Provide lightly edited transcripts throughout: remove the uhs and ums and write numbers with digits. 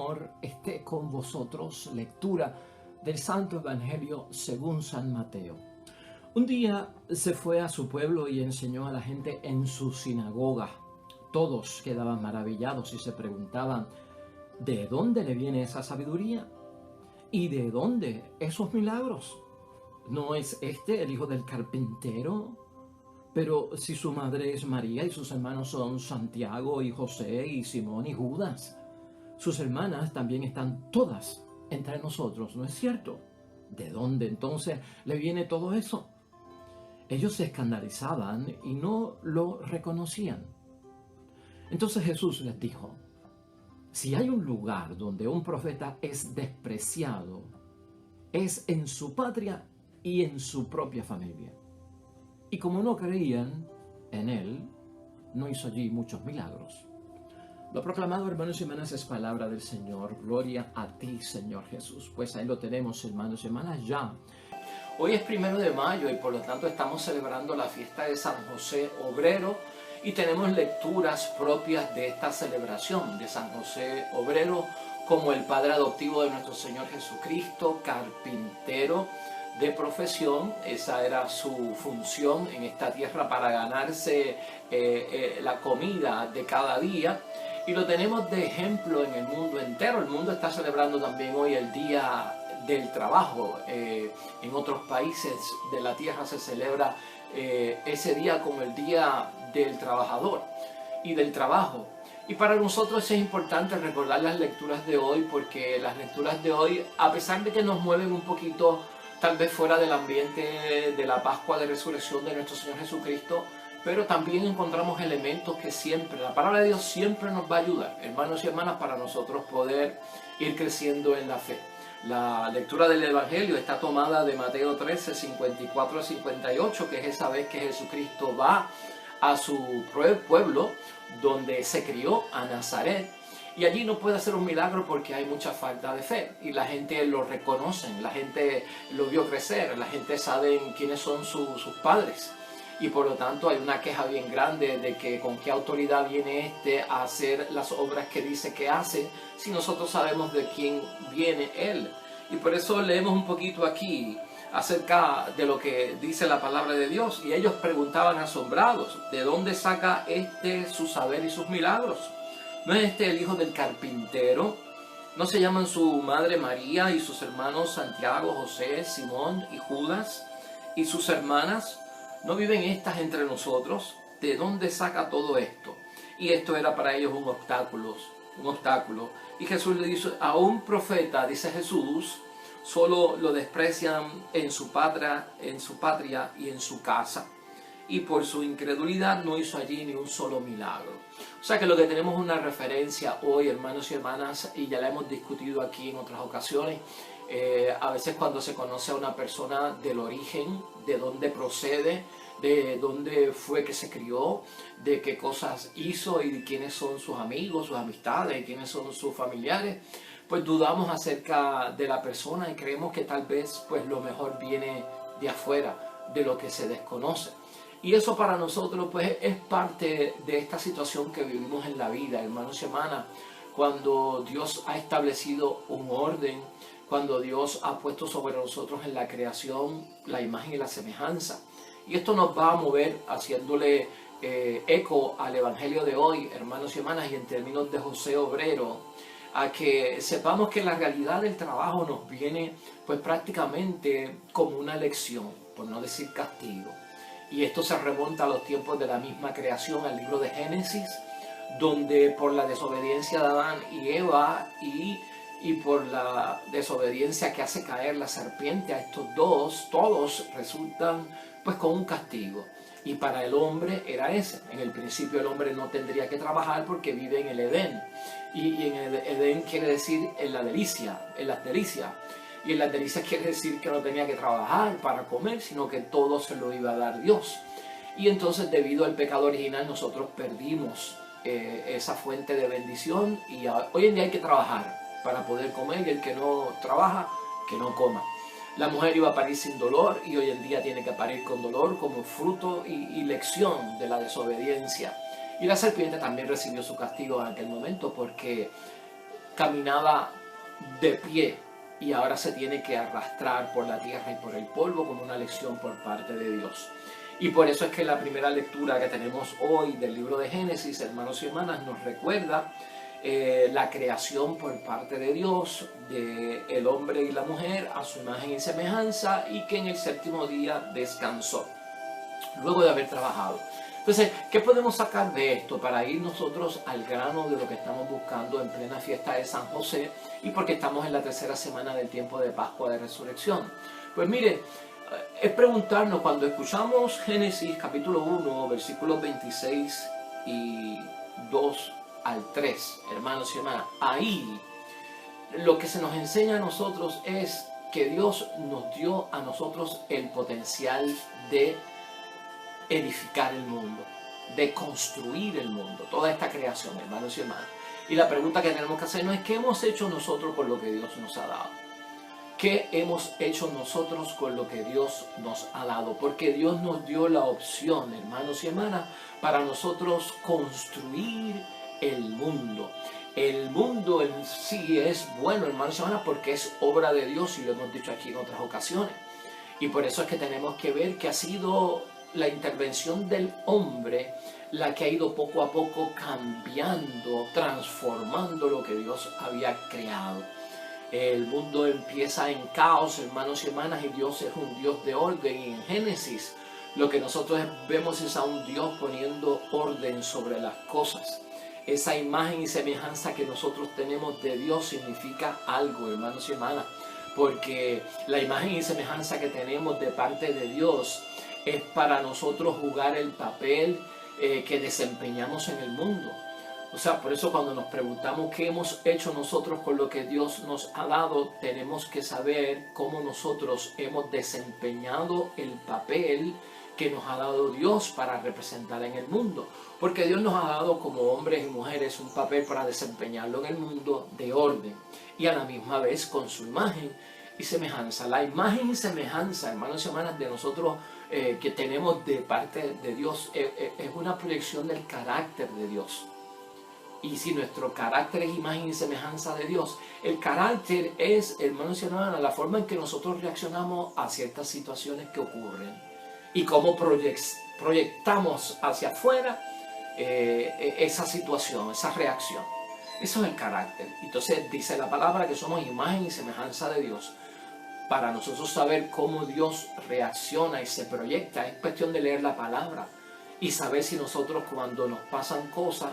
Señor esté con vosotros. Lectura del Santo Evangelio según San Mateo. Un día se fue a su pueblo y enseñó a la gente en su sinagoga. Todos quedaban maravillados y se preguntaban, ¿de dónde le viene esa sabiduría? ¿Y de dónde esos milagros? ¿No es este el hijo del carpintero? Pero si su madre es María y sus hermanos son Santiago y José y Simón y Judas, sus hermanas también están todas entre nosotros, ¿no es cierto? ¿De dónde entonces le viene todo eso? Ellos se escandalizaban y no lo reconocían. Entonces Jesús les dijo, si hay un lugar donde un profeta es despreciado, es en su patria y en su propia familia. Y como no creían en él, no hizo allí muchos milagros. Lo proclamado, hermanos y hermanas, es palabra del Señor. Gloria a ti, Señor Jesús. Pues ahí lo tenemos, hermanos y hermanas, ya. Hoy es 1 de mayo y por lo tanto estamos celebrando la fiesta de San José Obrero y tenemos lecturas propias de esta celebración de San José Obrero como el padre adoptivo de nuestro Señor Jesucristo, carpintero de profesión. Esa era su función en esta tierra para ganarse la comida de cada día. Y lo tenemos de ejemplo en el mundo entero. El mundo está celebrando también hoy el Día del Trabajo. En otros países de la tierra se celebra ese día como el Día del Trabajador y del Trabajo. Y para nosotros es importante recordar las lecturas de hoy, porque las lecturas de hoy, a pesar de que nos mueven un poquito tal vez fuera del ambiente de la Pascua de Resurrección de nuestro Señor Jesucristo, pero también encontramos elementos que siempre, la palabra de Dios siempre nos va a ayudar, hermanos y hermanas, para nosotros poder ir creciendo en la fe. La lectura del Evangelio está tomada de Mateo 13, 54 a 58, que es esa vez que Jesucristo va a su pueblo donde se crió, a Nazaret, y allí no puede hacer un milagro porque hay mucha falta de fe y la gente lo reconoce, la gente lo vio crecer, la gente sabe quiénes son sus padres. Y por lo tanto hay una queja bien grande de que con qué autoridad viene a hacer las obras que dice que hace, si nosotros sabemos de quién viene él. Y por eso leemos un poquito aquí acerca de lo que dice la palabra de Dios. Y ellos preguntaban asombrados, ¿de dónde saca su saber y sus milagros? ¿No es este el hijo del carpintero? ¿No se llaman su madre María y sus hermanos Santiago, José, Simón y Judas? ¿Y sus hermanas? ¿No viven estas entre nosotros? ¿De dónde saca todo esto? Y esto era para ellos un obstáculo. Y Jesús le dice, a un profeta, dice Jesús, solo lo desprecian en su patria y en su casa. Y por su incredulidad no hizo allí ni un solo milagro. O sea que lo que tenemos es una referencia hoy, hermanos y hermanas, y ya la hemos discutido aquí en otras ocasiones. A veces cuando se conoce a una persona del origen, de dónde procede, de dónde fue que se crió, de qué cosas hizo y de quiénes son sus amigos, sus amistades, y quiénes son sus familiares, pues dudamos acerca de la persona y creemos que tal vez pues lo mejor viene de afuera, de lo que se desconoce. Y eso para nosotros pues es parte de esta situación que vivimos en la vida, hermanos y hermanas, cuando Dios ha establecido un orden, cuando Dios ha puesto sobre nosotros en la creación la imagen y la semejanza. Y esto nos va a mover haciéndole eco al Evangelio de hoy, hermanos y hermanas, y en términos de José Obrero, a que sepamos que la realidad del trabajo nos viene pues prácticamente como una lección, por no decir castigo. Y esto se remonta a los tiempos de la misma creación, al libro de Génesis, donde por la desobediencia de Adán y Eva y por la desobediencia que hace caer la serpiente a estos dos, todos resultan pues con un castigo. Y para el hombre era ese. En el principio el hombre no tendría que trabajar porque vive en el Edén. Y en el Edén quiere decir en las delicias. Y en las delicias quiere decir que no tenía que trabajar para comer, sino que todo se lo iba a dar Dios. Y entonces debido al pecado original nosotros perdimos esa fuente de bendición y hoy en día hay que trabajar para poder comer y el que no trabaja, que no coma. La mujer iba a parir sin dolor y hoy en día tiene que parir con dolor como fruto y lección de la desobediencia. Y la serpiente también recibió su castigo en aquel momento porque caminaba de pie y ahora se tiene que arrastrar por la tierra y por el polvo como una lección por parte de Dios. Y por eso es que la primera lectura que tenemos hoy del libro de Génesis, hermanos y hermanas, nos recuerda la creación por parte de Dios del hombre y la mujer a su imagen y semejanza, y que en el séptimo día descansó luego de haber trabajado. Entonces, ¿qué podemos sacar de esto para ir nosotros al grano de lo que estamos buscando en plena fiesta de San José y porque estamos en la tercera semana del tiempo de Pascua de Resurrección? Pues mire, es preguntarnos, cuando escuchamos Génesis capítulo 1, versículos 26 y 2 al 3, hermanos y hermanas, ahí lo que se nos enseña a nosotros es que Dios nos dio a nosotros el potencial de edificar el mundo, de construir el mundo, toda esta creación, hermanos y hermanas. Y la pregunta que tenemos que hacernos es: ¿qué hemos hecho nosotros con lo que Dios nos ha dado? ¿Qué hemos hecho nosotros con lo que Dios nos ha dado? Porque Dios nos dio la opción, hermanos y hermanas, para nosotros construir el mundo. El mundo en sí es bueno, hermanos y hermanas, porque es obra de Dios, y lo hemos dicho aquí en otras ocasiones. Y por eso es que tenemos que ver que ha sido la intervención del hombre la que ha ido poco a poco cambiando, transformando lo que Dios había creado. El mundo empieza en caos, hermanos y hermanas, y Dios es un Dios de orden. Y en Génesis lo que nosotros vemos es a un Dios poniendo orden sobre las cosas. Esa imagen y semejanza que nosotros tenemos de Dios significa algo, hermanos y hermanas, porque la imagen y semejanza que tenemos de parte de Dios es para nosotros jugar el papel que desempeñamos en el mundo. O sea, por eso cuando nos preguntamos qué hemos hecho nosotros con lo que Dios nos ha dado, tenemos que saber cómo nosotros hemos desempeñado el papel que nos ha dado Dios para representar en el mundo. Porque Dios nos ha dado como hombres y mujeres un papel para desempeñarlo en el mundo de orden y a la misma vez con su imagen y semejanza. La imagen y semejanza, hermanos y hermanas, de nosotros que tenemos de parte de Dios es una proyección del carácter de Dios. Y si nuestro carácter es imagen y semejanza de Dios, el carácter es, hermanos y hermanas, la forma en que nosotros reaccionamos a ciertas situaciones que ocurren y cómo proyectamos hacia afuera esa situación, esa reacción. Eso es el carácter. Entonces dice la palabra que somos imagen y semejanza de Dios. Para nosotros saber cómo Dios reacciona y se proyecta, es cuestión de leer la palabra y saber si nosotros, cuando nos pasan cosas,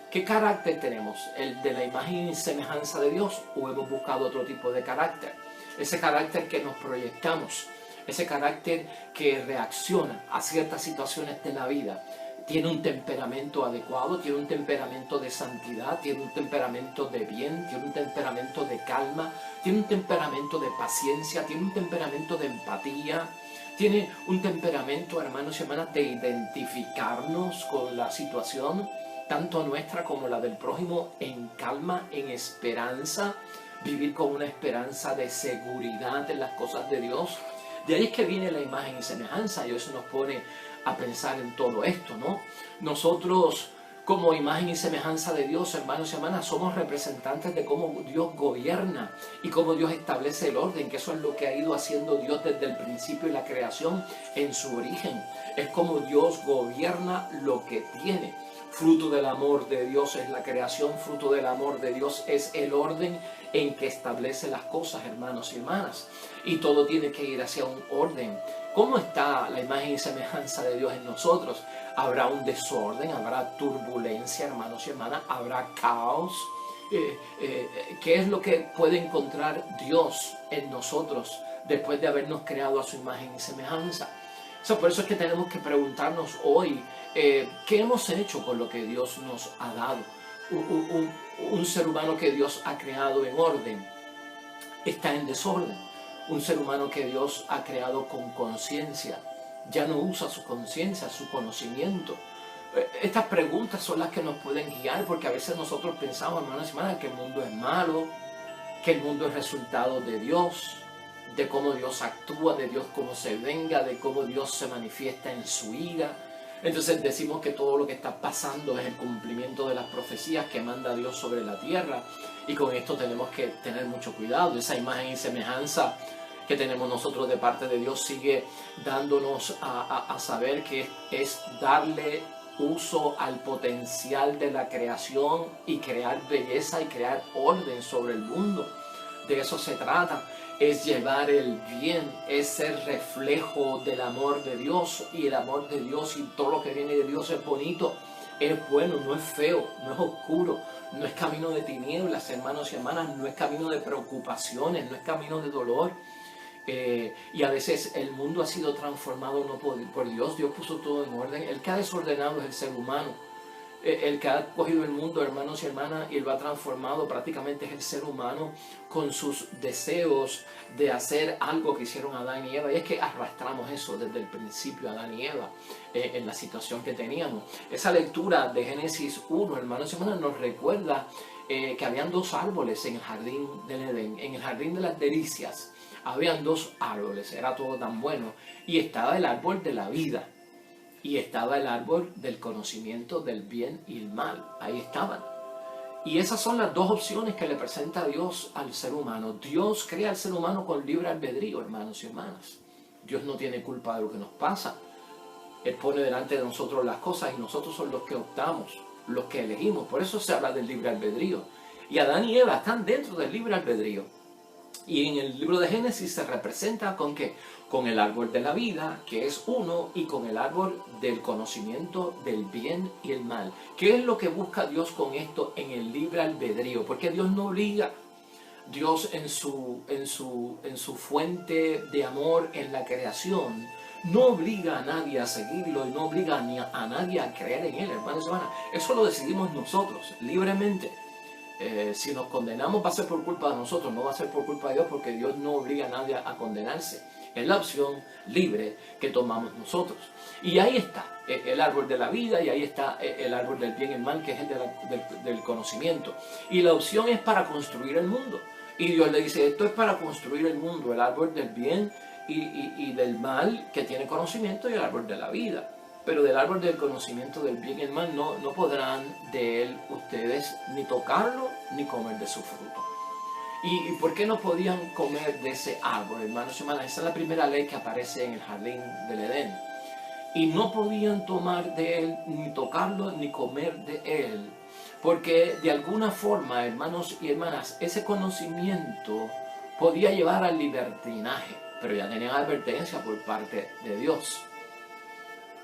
¿qué carácter tenemos? ¿El de la imagen y semejanza de Dios, o hemos buscado otro tipo de carácter? Ese carácter que nos proyectamos, ese carácter que reacciona a ciertas situaciones de la vida. Tiene un temperamento adecuado, tiene un temperamento de santidad, tiene un temperamento de bien, tiene un temperamento de calma, tiene un temperamento de paciencia, tiene un temperamento de empatía, tiene un temperamento, hermanos y hermanas, de identificarnos con la situación, tanto nuestra como la del prójimo, en calma, en esperanza, vivir con una esperanza de seguridad en las cosas de Dios. De ahí es que viene la imagen y semejanza, y eso nos pone a pensar en todo esto, ¿no? Nosotros, como imagen y semejanza de Dios, hermanos y hermanas, somos representantes de cómo Dios gobierna y cómo Dios establece el orden, que eso es lo que ha ido haciendo Dios desde el principio y la creación en su origen. Es como Dios gobierna lo que tiene. Fruto del amor de Dios es la creación, fruto del amor de Dios es el orden en que establece las cosas, hermanos y hermanas. Y todo tiene que ir hacia un orden. ¿Cómo está la imagen y semejanza de Dios en nosotros? Habrá un desorden, habrá turbulencia, hermanos y hermanas, habrá caos. ¿Qué es lo que puede encontrar Dios en nosotros después de habernos creado a su imagen y semejanza? Por eso es que tenemos que preguntarnos hoy, ¿qué hemos hecho con lo que Dios nos ha dado? Un ser humano que Dios ha creado en orden está en desorden. Un ser humano que Dios ha creado con conciencia ya no usa su conciencia, su conocimiento. Estas preguntas son las que nos pueden guiar, porque a veces nosotros pensamos, hermanos y hermanas, que el mundo es malo, que el mundo es resultado de Dios, de cómo Dios actúa, de Dios cómo se venga, de cómo Dios se manifiesta en su ira. Entonces decimos que todo lo que está pasando es el cumplimiento de las profecías que manda Dios sobre la tierra, y con esto tenemos que tener mucho cuidado. Esa imagen y semejanza que tenemos nosotros de parte de Dios sigue dándonos a saber que es darle uso al potencial de la creación y crear belleza y crear orden sobre el mundo. De eso se trata, es llevar el bien, es ser reflejo del amor de Dios, y el amor de Dios y todo lo que viene de Dios es bonito, es bueno, no es feo, no es oscuro, no es camino de tinieblas, hermanos y hermanas, no es camino de preocupaciones, no es camino de dolor. Y a veces el mundo ha sido transformado no por Dios. Dios puso todo en orden. El que ha desordenado es el ser humano. El que ha cogido el mundo, hermanos y hermanas, y lo ha transformado prácticamente es el ser humano, con sus deseos de hacer algo que hicieron Adán y Eva. Y es que arrastramos eso desde el principio, Adán y Eva, en la situación que teníamos. Esa lectura de Génesis 1, hermanos y hermanas, nos recuerda que habían dos árboles en el jardín del Edén, en el jardín de las delicias. Habían dos árboles, era todo tan bueno, y estaba el árbol de la vida, y estaba el árbol del conocimiento del bien y el mal. Ahí estaban. Y esas son las dos opciones que le presenta Dios al ser humano. Dios crea al ser humano con libre albedrío, hermanos y hermanas. Dios no tiene culpa de lo que nos pasa. Él pone delante de nosotros las cosas, y nosotros somos los que optamos, los que elegimos. Por eso se habla del libre albedrío. Y Adán y Eva están dentro del libre albedrío. Y en el libro de Génesis se representa con ¿qué? Con el árbol de la vida, que es uno, y con el árbol del conocimiento del bien y el mal. ¿Qué es lo que busca Dios con esto en el libre albedrío? Porque Dios no obliga. Dios en su fuente de amor en la creación no obliga a nadie a seguirlo, y no obliga a nadie a creer en él, hermanos y hermanas. Eso lo decidimos nosotros, libremente. Si nos condenamos va a ser por culpa de nosotros, no va a ser por culpa de Dios, porque Dios no obliga a nadie a condenarse. Es la opción libre que tomamos nosotros. Y ahí está el árbol de la vida, y ahí está el árbol del bien y el mal, que es el del conocimiento. Y la opción es para construir el mundo. Y Dios le dice, esto es para construir el mundo, el árbol del bien y del mal, que tiene conocimiento, y el árbol de la vida. Pero del árbol del conocimiento del bien y el mal no podrán de él ustedes ni tocarlo ni comer de su fruto. ¿Y por qué no podían comer de ese árbol, hermanos y hermanas? Esa es la primera ley que aparece en el jardín del Edén. Y no podían tomar de él, ni tocarlo, ni comer de él, porque de alguna forma, hermanos y hermanas, ese conocimiento podía llevar al libertinaje, pero ya tenían advertencia por parte de Dios.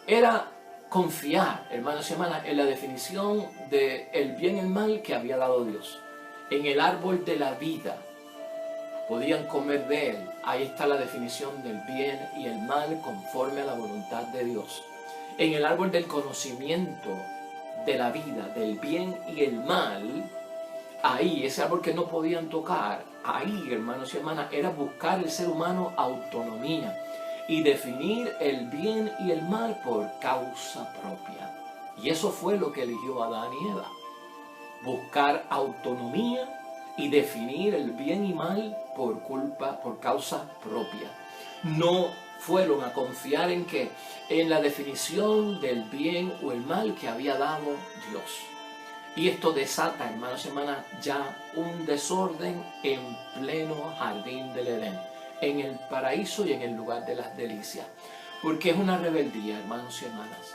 Era confiar, hermanos y hermanas, en la definición del bien y el mal que había dado Dios. En el árbol de la vida podían comer de él. Ahí está la definición del bien y el mal conforme a la voluntad de Dios. En el árbol del conocimiento de la vida, del bien y el mal, ahí, ese árbol que no podían tocar, ahí, hermanos y hermanas, era buscar el ser humano autonomía y definir el bien y el mal por causa propia. Y eso fue lo que eligió Adán y Eva. Buscar autonomía y definir el bien y mal por causa propia. No fueron a confiar en ¿qué? En la definición del bien o el mal que había dado Dios. Y esto desata, hermanos y hermanas, ya un desorden en pleno jardín del Edén, en el paraíso y en el lugar de las delicias. Porque es una rebeldía, hermanos y hermanas.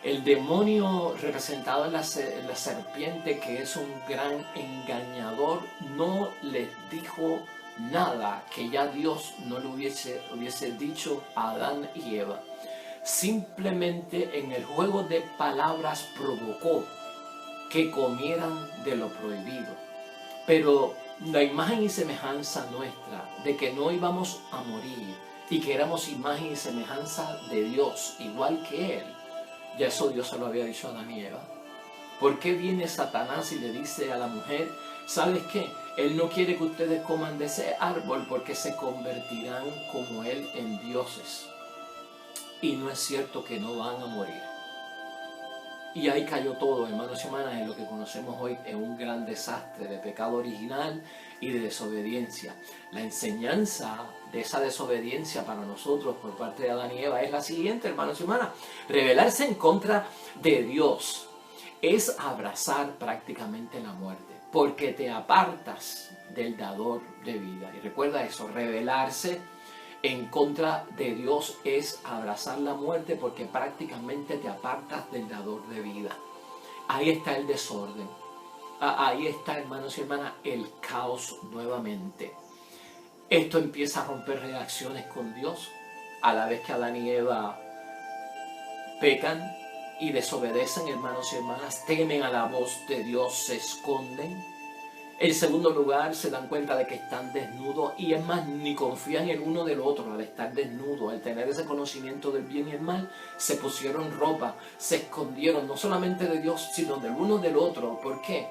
El demonio representado en la serpiente, que es un gran engañador, no les dijo nada que ya Dios no le hubiese dicho a Adán y Eva. Simplemente en el juego de palabras provocó que comieran de lo prohibido. Pero la imagen y semejanza nuestra de que no íbamos a morir y que éramos imagen y semejanza de Dios, igual que Él, ya eso Dios se lo había dicho a Adán y Eva. ¿Por qué viene Satanás y le dice a la mujer, ¿sabes qué? Él no quiere que ustedes coman de ese árbol porque se convertirán como Él en dioses. Y no es cierto que no van a morir. Y ahí cayó todo, hermanos y hermanas, en lo que conocemos hoy en un gran desastre de pecado original y de desobediencia. La enseñanza de esa desobediencia para nosotros por parte de Adán y Eva es la siguiente, hermanos y hermanas. Rebelarse en contra de Dios es abrazar prácticamente la muerte, porque te apartas del dador de vida. Y recuerda eso, rebelarse en contra de Dios es abrazar la muerte, porque prácticamente te apartas del dador de vida. Ahí está el desorden. Ahí está, hermanos y hermanas, el caos nuevamente. Esto empieza a romper reacciones con Dios a la vez que Adán y Eva pecan y desobedecen, hermanos y hermanas, temen a la voz de Dios, se esconden. En segundo lugar, se dan cuenta de que están desnudos y es más, ni confían el uno del otro. Al estar desnudos, al tener ese conocimiento del bien y el mal, se pusieron ropa, se escondieron no solamente de Dios, sino del uno del otro. ¿Por qué?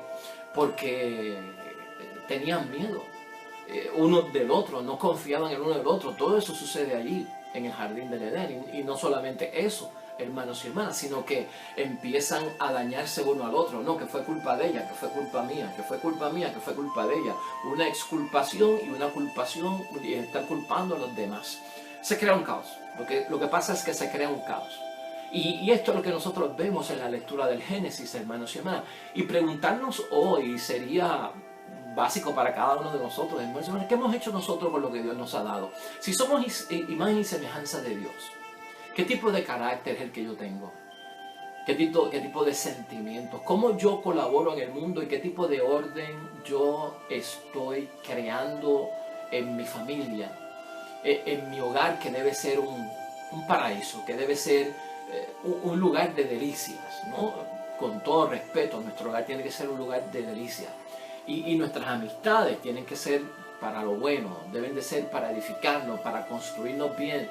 Porque tenían miedo uno del otro, no confiaban el uno del otro. Todo eso sucede allí, en el jardín del Edén. Y no solamente eso, hermanos y hermanas, sino que empiezan a dañarse uno al otro. No, que fue culpa de ella, que fue culpa mía, que fue culpa mía, que fue culpa de ella. Una exculpación y una culpación y estar culpando a los demás. Se crea un caos. Lo que pasa es que se crea un caos. Y esto es lo que nosotros vemos en la lectura del Génesis, hermanos y hermanas. Y preguntarnos hoy sería básico para cada uno de nosotros, hermanos y hermanas, ¿qué hemos hecho nosotros con lo que Dios nos ha dado? Si somos imagen y semejanza de Dios, ¿qué tipo de carácter es el que yo tengo? ¿Qué tipo de sentimientos? ¿Cómo yo colaboro en el mundo y qué tipo de orden yo estoy creando en mi familia, en mi hogar, que debe ser un paraíso, que debe ser un lugar de delicias, ¿no? Con todo respeto, nuestro hogar tiene que ser un lugar de delicias. Y nuestras amistades tienen que ser para lo bueno, deben de ser para edificarnos, para construirnos bien.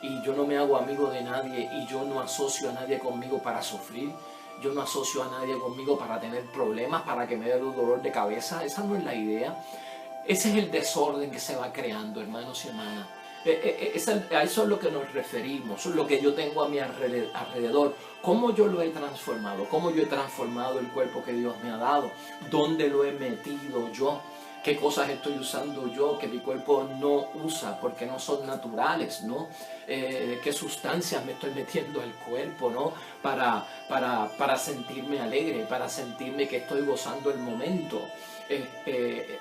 Y yo no me hago amigo de nadie y yo no asocio a nadie conmigo para sufrir. Yo no asocio a nadie conmigo para tener problemas, para que me dé un dolor de cabeza. Esa no es la idea. Ese es el desorden que se va creando, hermanos y hermanas. A eso es lo que nos referimos, lo que yo tengo a mi alrededor, cómo yo lo he transformado, cómo yo he transformado el cuerpo que Dios me ha dado, dónde lo he metido yo, qué cosas estoy usando yo que mi cuerpo no usa porque no son naturales, ¿no? Qué sustancias me estoy metiendo al cuerpo, ¿no? Para sentirme alegre, para sentirme que estoy gozando el momento.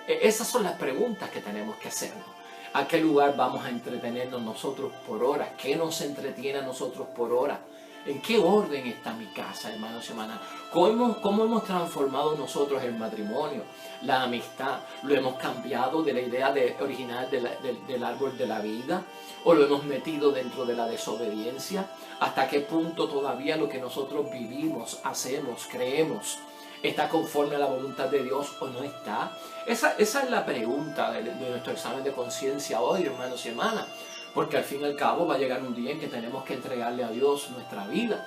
Esas son las preguntas que tenemos que hacernos. ¿A qué lugar vamos a entretenernos nosotros por horas? ¿Qué nos entretiene a nosotros por horas? ¿En qué orden está mi casa, hermanos y hermanas? ¿Cómo hemos transformado nosotros el matrimonio, la amistad? ¿Lo hemos cambiado de la idea original del árbol de la vida? ¿O lo hemos metido dentro de la desobediencia? ¿Hasta qué punto todavía lo que nosotros vivimos, hacemos, creemos, está conforme a la voluntad de Dios o no está? Esa es la pregunta de nuestro examen de conciencia hoy, hermanos y hermanas. Porque al fin y al cabo va a llegar un día en que tenemos que entregarle a Dios nuestra vida.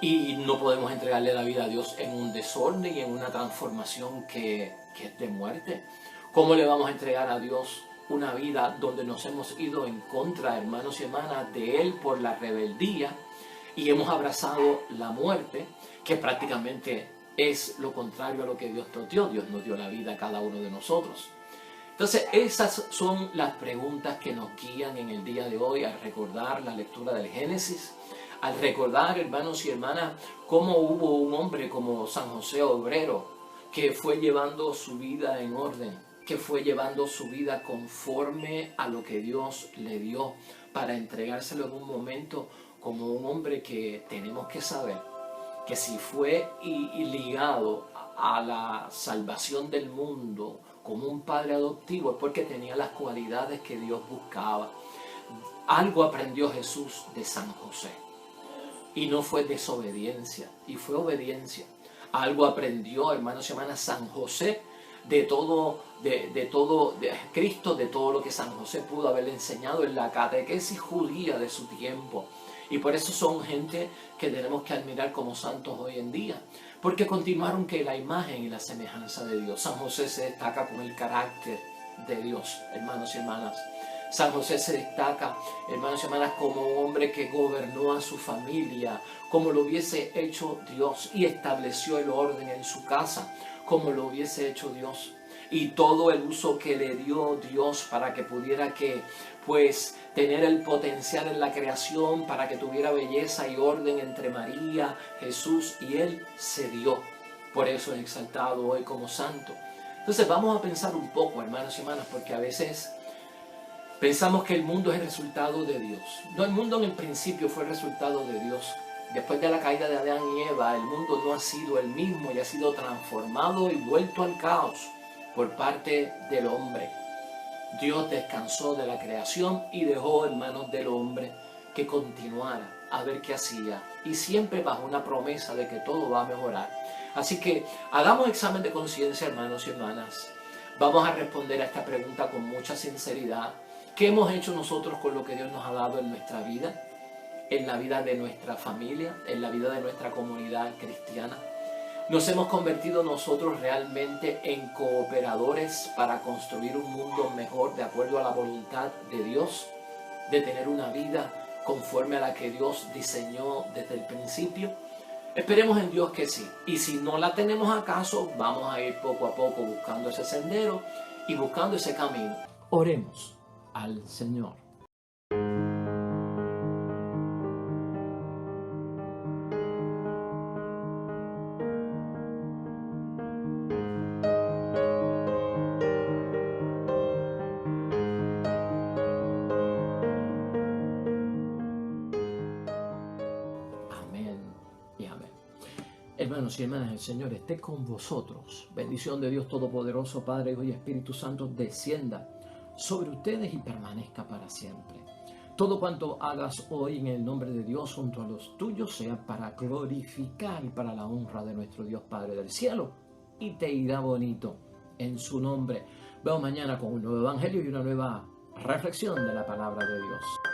Y no podemos entregarle la vida a Dios en un desorden y en una transformación que es de muerte. ¿Cómo le vamos a entregar a Dios una vida donde nos hemos ido en contra, hermanos y hermanas, de Él por la rebeldía y hemos abrazado la muerte, que prácticamente es lo contrario a lo que Dios nos dio? Dios nos dio la vida a cada uno de nosotros. Entonces, esas son las preguntas que nos guían en el día de hoy al recordar la lectura del Génesis, al recordar, hermanos y hermanas, cómo hubo un hombre como San José Obrero que fue llevando su vida en orden, que fue llevando su vida conforme a lo que Dios le dio para entregárselo en un momento, como un hombre que tenemos que saber que si fue ligado a la salvación del mundo como un padre adoptivo es porque tenía las cualidades que Dios buscaba. Algo aprendió Jesús de San José y no fue desobediencia, y fue obediencia. Algo aprendió, hermanos y hermanas, San José de Cristo, de todo lo que San José pudo haberle enseñado en la catequesis judía de su tiempo. Y por eso son gente que tenemos que admirar como santos hoy en día, porque continuaron que la imagen y la semejanza de Dios. San José se destaca con el carácter de Dios, hermanos y hermanas. San José se destaca, hermanos y hermanas, como un hombre que gobernó a su familia, como lo hubiese hecho Dios, y estableció el orden en su casa, como lo hubiese hecho Dios. Y todo el uso que le dio Dios para que pudiera tener el potencial en la creación, para que tuviera belleza y orden entre María, Jesús y él, se dio. Por eso es exaltado hoy como santo. Entonces vamos a pensar un poco, hermanos y hermanas, porque a veces pensamos que el mundo es el resultado de Dios. No, el mundo en el principio fue el resultado de Dios. Después de la caída de Adán y Eva, el mundo no ha sido el mismo y ha sido transformado y vuelto al caos por parte del hombre. Dios descansó de la creación y dejó en manos del hombre que continuara a ver qué hacía, y siempre bajo una promesa de que todo va a mejorar. Así que hagamos examen de conciencia, hermanos y hermanas. Vamos a responder a esta pregunta con mucha sinceridad. ¿Qué hemos hecho nosotros con lo que Dios nos ha dado en nuestra vida? En la vida de nuestra familia, en la vida de nuestra comunidad cristiana. ¿Nos hemos convertido nosotros realmente en cooperadores para construir un mundo mejor de acuerdo a la voluntad de Dios? De tener una vida conforme a la que Dios diseñó desde el principio. Esperemos en Dios que sí. Y si no la tenemos acaso, vamos a ir poco a poco buscando ese sendero y buscando ese camino. Oremos al Señor. Amén y amén. Hermanos y hermanas, el Señor esté con vosotros. Bendición de Dios Todopoderoso, Padre, Hijo y Espíritu Santo, descienda sobre ustedes y permanezca para siempre. Todo cuanto hagas hoy en el nombre de Dios junto a los tuyos sea para glorificar y para la honra de nuestro Dios Padre del cielo, y te irá bonito en su nombre. Veo mañana con un nuevo evangelio y una nueva reflexión de la palabra de Dios.